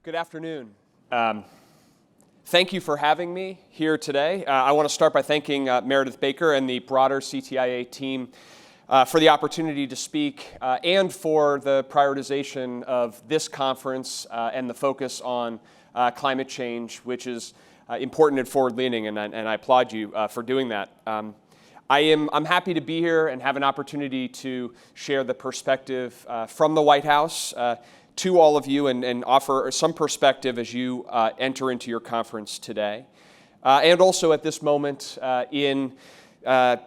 Good afternoon. Thank you for having me here today. I want to start by thanking Meredith Baker and the broader CTIA team for the opportunity to speak and for the prioritization of this conference and the focus on climate change, which is important and forward-leaning, and I applaud you for doing that. I'm happy to be here and have an opportunity to share the perspective from the White House to all of you and offer some perspective as you enter into your conference today. And also at this moment in the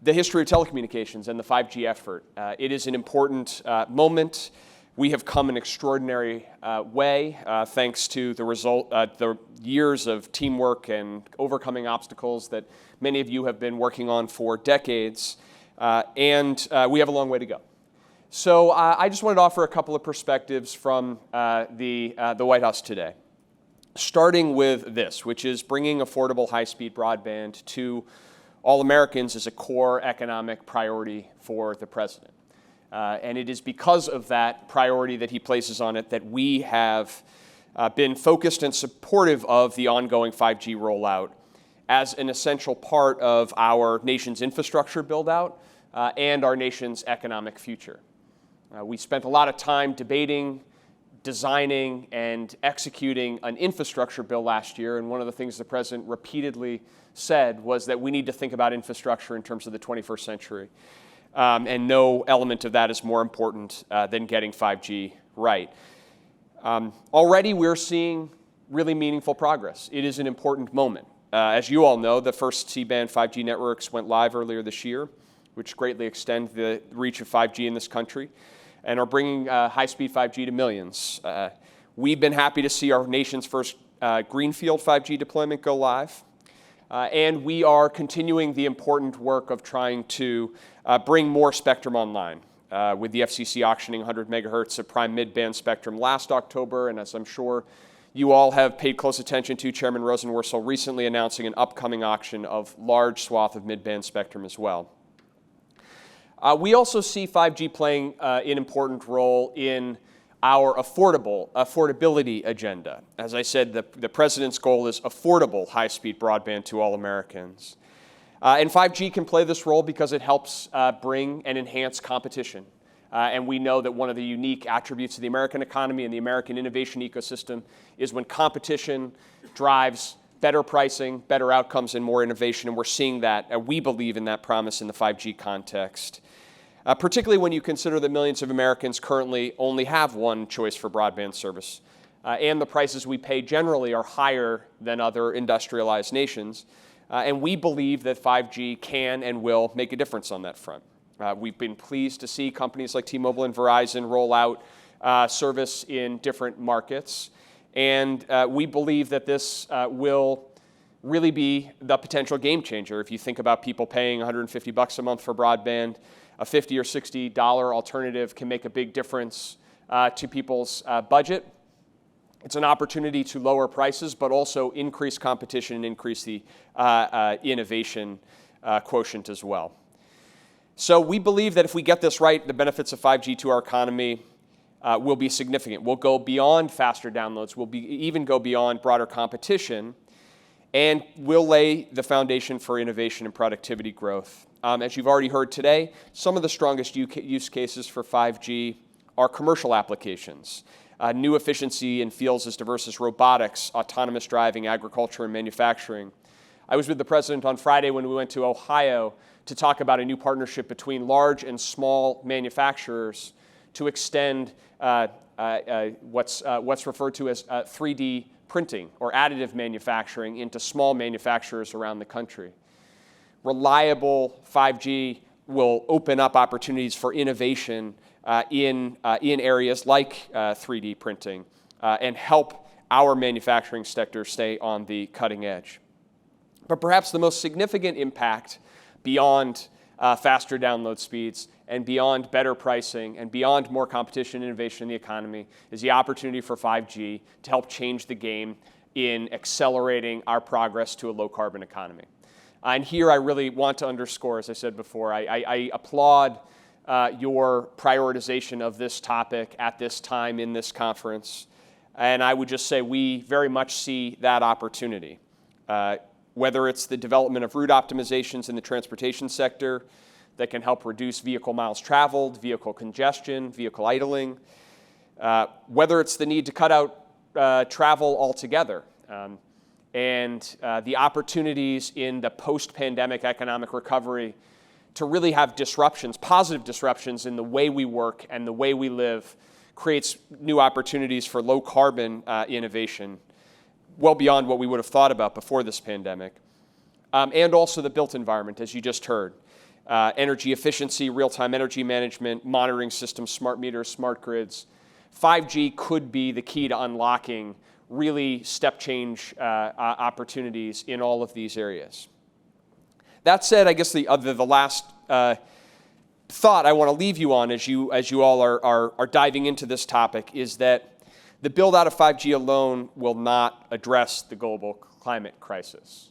history of telecommunications and the 5G effort. It is an important moment. We have come an extraordinary way thanks to the years of teamwork and overcoming obstacles that many of you have been working on for decades. And we have a long way to go. So I just wanted to offer a couple of perspectives from the White House today, starting with this, which is bringing affordable high-speed broadband to all Americans is a core economic priority for the president. And it is because of that priority that he places on it that we have been focused and supportive of the ongoing 5G rollout as an essential part of our nation's infrastructure build-out and our nation's economic future. We spent a lot of time debating, designing, and executing an infrastructure bill last year, and one of the things the president repeatedly said was that we need to think about infrastructure in terms of the 21st century. And no element of that is more important than getting 5G right. Already we're seeing really meaningful progress. It is an important moment. As you all know, the first C-band 5G networks went live earlier this year, which greatly extend the reach of 5G in this country and are bringing high-speed 5G to millions. We've been happy to see our nation's first greenfield 5G deployment go live. And we are continuing the important work of trying to bring more spectrum online, with the FCC auctioning 100 megahertz of prime mid-band spectrum last October, and as I'm sure you all have paid close attention to, Chairman Rosenworcel recently announcing an upcoming auction of large swath of mid-band spectrum as well. We also see 5G playing an important role in our affordability agenda. As I said, the president's goal is affordable high-speed broadband to all Americans. And 5G can play this role because it helps bring and enhance competition. And we know that one of the unique attributes of the American economy and the American innovation ecosystem is when competition drives better pricing, better outcomes, and more innovation. And we're seeing that. We believe in that promise in the 5G context. Particularly when you consider that millions of Americans currently only have one choice for broadband service, and the prices we pay generally are higher than other industrialized nations. And we believe that 5G can and will make a difference on that front. We've been pleased to see companies like T-Mobile and Verizon roll out service in different markets. And we believe that this will really be the potential game changer. If you think about people paying $150 a month for broadband, a $50 or $60 alternative can make a big difference to people's budget. It's an opportunity to lower prices, but also increase competition and increase the innovation quotient as well. So we believe that if we get this right, the benefits of 5G to our economy will be significant. We'll go beyond faster downloads. We'll even go beyond broader competition, and we'll lay the foundation for innovation and productivity growth. As you've already heard today, some of the strongest use cases for 5G are commercial applications. New efficiency in fields as diverse as robotics, autonomous driving, agriculture, and manufacturing. I was with the president on Friday when we went to Ohio to talk about a new partnership between large and small manufacturers to extend what's referred to as 3D printing or additive manufacturing into small manufacturers around the country. Reliable 5G will open up opportunities for innovation in areas like 3D printing and help our manufacturing sector stay on the cutting edge. But perhaps the most significant impact beyond faster download speeds and beyond better pricing and beyond more competition and innovation in the economy is the opportunity for 5G to help change the game in accelerating our progress to a low-carbon economy. And here I really want to underscore, as I said before, I applaud your prioritization of this topic at this time in this conference. And I would just say we very much see that opportunity. Whether it's the development of route optimizations in the transportation sector that can help reduce vehicle miles traveled, vehicle congestion, vehicle idling, whether it's the need to cut out travel altogether, and the opportunities in the post-pandemic economic recovery to really have disruptions, positive disruptions in the way we work and the way we live, creates new opportunities for low-carbon innovation, well beyond what we would have thought about before this pandemic. And also the built environment, as you just heard. Energy efficiency, real-time energy management, monitoring systems, smart meters, smart grids. 5G could be the key to unlocking really step change opportunities in all of these areas. That said, I guess the last thought I want to leave you on as you all are diving into this topic is that the build out of 5G alone will not address the global climate crisis.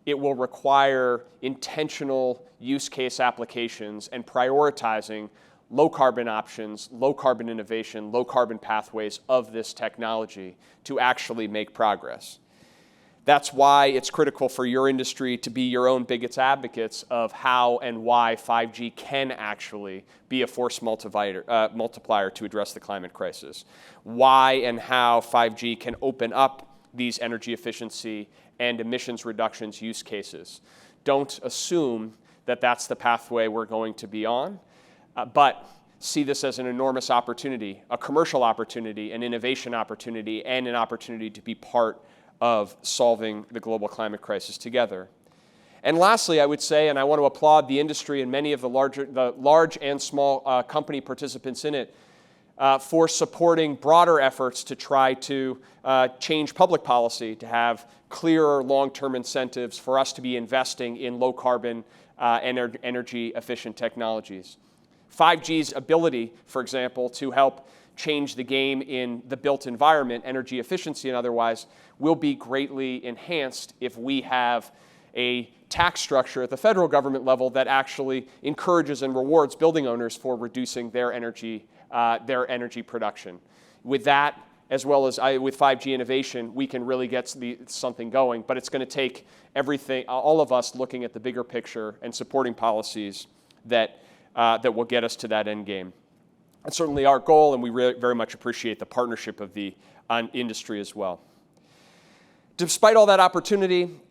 It will require intentional use case applications and prioritizing low carbon options, low carbon innovation, low carbon pathways of this technology to actually make progress. That's why it's critical for your industry to be your own biggest advocates of how and why 5G can actually be a force multiplier to address the climate crisis. Why and how 5G can open up these energy efficiency and emissions reductions use cases. Don't assume that that's the pathway we're going to be on, but see this as an enormous opportunity, a commercial opportunity, an innovation opportunity, and an opportunity to be part of solving the global climate crisis together. And lastly, I would say, and I want to applaud the industry and many of the large and small company participants in it for supporting broader efforts to try to change public policy, to have clearer long-term incentives for us to be investing in low-carbon energy efficient technologies. 5G's ability, for example, to help change the game in the built environment, energy efficiency and otherwise, will be greatly enhanced if we have a tax structure at the federal government level that actually encourages and rewards building owners for reducing their energy production. With that, as well as with 5G innovation, we can really get something going, but it's going to take everything, all of us looking at the bigger picture and supporting policies that will get us to that end game. That's certainly our goal, and we very much appreciate the partnership of the industry as well. Despite all that opportunity,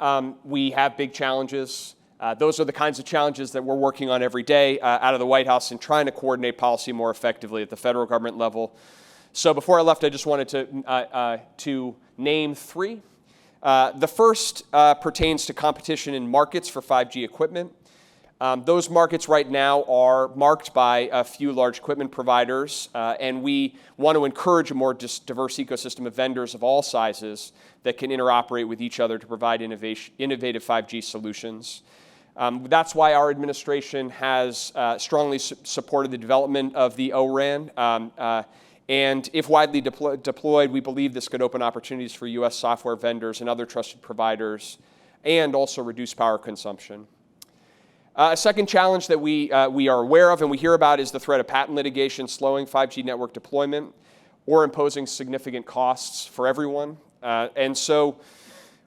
we have big challenges. Those are the kinds of challenges that we're working on every day out of the White House and trying to coordinate policy more effectively at the federal government level. So before I left, I just wanted to name three. The first pertains to competition in markets for 5G equipment. Those markets right now are marked by a few large equipment providers, and we want to encourage a more diverse ecosystem of vendors of all sizes that can interoperate with each other to provide innovative 5G solutions. That's why our administration has strongly supported the development of the O-RAN, and if widely deployed, we believe this could open opportunities for U.S. software vendors and other trusted providers, and also reduce power consumption. A second challenge that we are aware of and we hear about is the threat of patent litigation slowing 5G network deployment or imposing significant costs for everyone. And so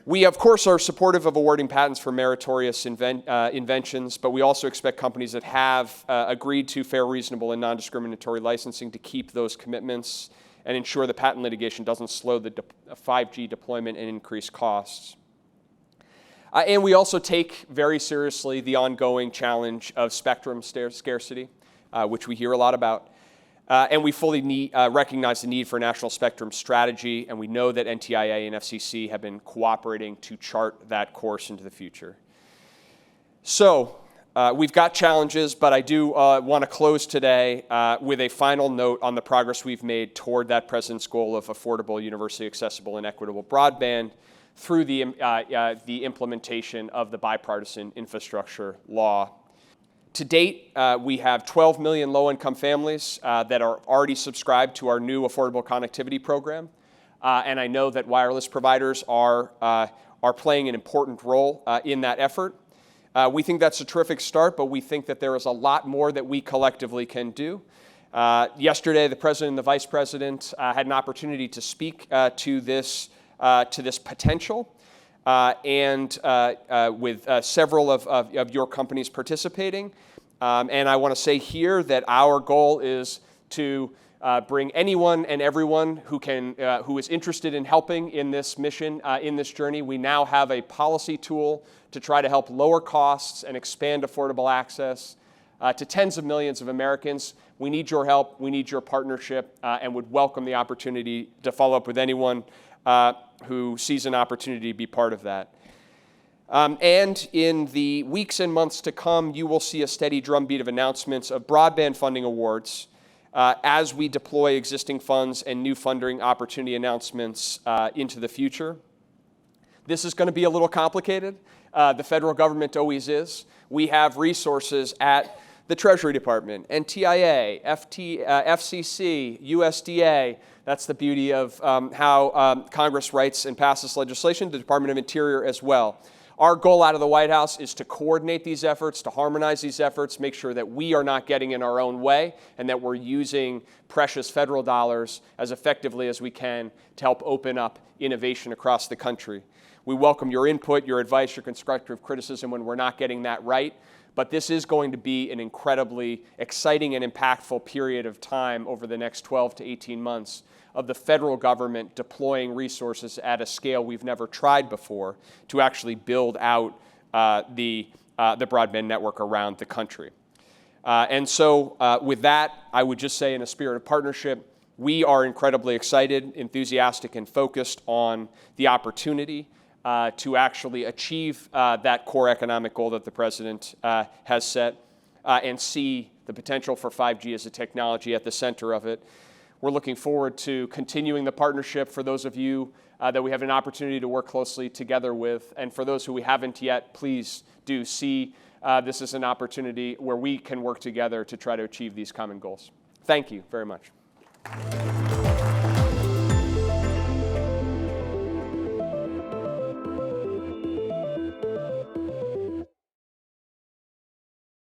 we, of course, are supportive of awarding patents for meritorious inventions, but we also expect companies that have agreed to fair, reasonable, and non-discriminatory licensing to keep those commitments and ensure the patent litigation doesn't slow the 5G deployment and increase costs. And we also take very seriously the ongoing challenge of spectrum scarcity, which we hear a lot about. And we fully recognize the need for a national spectrum strategy, and we know that NTIA and FCC have been cooperating to chart that course into the future. So we've got challenges, but I do want to close today with a final note on the progress we've made toward that President's goal of affordable, universally accessible, and equitable broadband through the implementation of the bipartisan infrastructure law. To date, we have 12 million low-income families that are already subscribed to our new affordable connectivity program, and I know that wireless providers are playing an important role in that effort. We think that's a terrific start, but we think that there is a lot more that we collectively can do. Yesterday, the President and the Vice President had an opportunity to speak to this potential, and with several of your companies participating. And I want to say here that our goal is to bring anyone and everyone who is interested in helping in this mission, in this journey. We now have a policy tool to try to help lower costs and expand affordable access to tens of millions of Americans. We need your help, we need your partnership, and would welcome the opportunity to follow up with anyone who sees an opportunity to be part of that. And in the weeks and months to come, you will see a steady drumbeat of announcements of broadband funding awards as we deploy existing funds and new funding opportunity announcements into the future. This is going to be a little complicated. The federal government always is. We have resources at the Treasury Department, CTIA, FCC, USDA. That's the beauty of how Congress writes and passes legislation, the Department of Interior as well. Our goal out of the White House is to coordinate these efforts, to harmonize these efforts, make sure that we are not getting in our own way, and that we're using precious federal dollars as effectively as we can to help open up innovation across the country. We welcome your input, your advice, your constructive criticism when we're not getting that right. But this is going to be an incredibly exciting and impactful period of time over the next 12 to 18 months of the federal government deploying resources at a scale we've never tried before to actually build out the broadband network around the country. And so with that, I would just say in a spirit of partnership, we are incredibly excited, enthusiastic, and focused on the opportunity to actually achieve that core economic goal that the President has set and see the potential for 5G as a technology at the center of it. We're looking forward to continuing the partnership for those of you that we have an opportunity to work closely together with. And for those who we haven't yet, please do see this as an opportunity where we can work together to try to achieve these common goals. Thank you very much.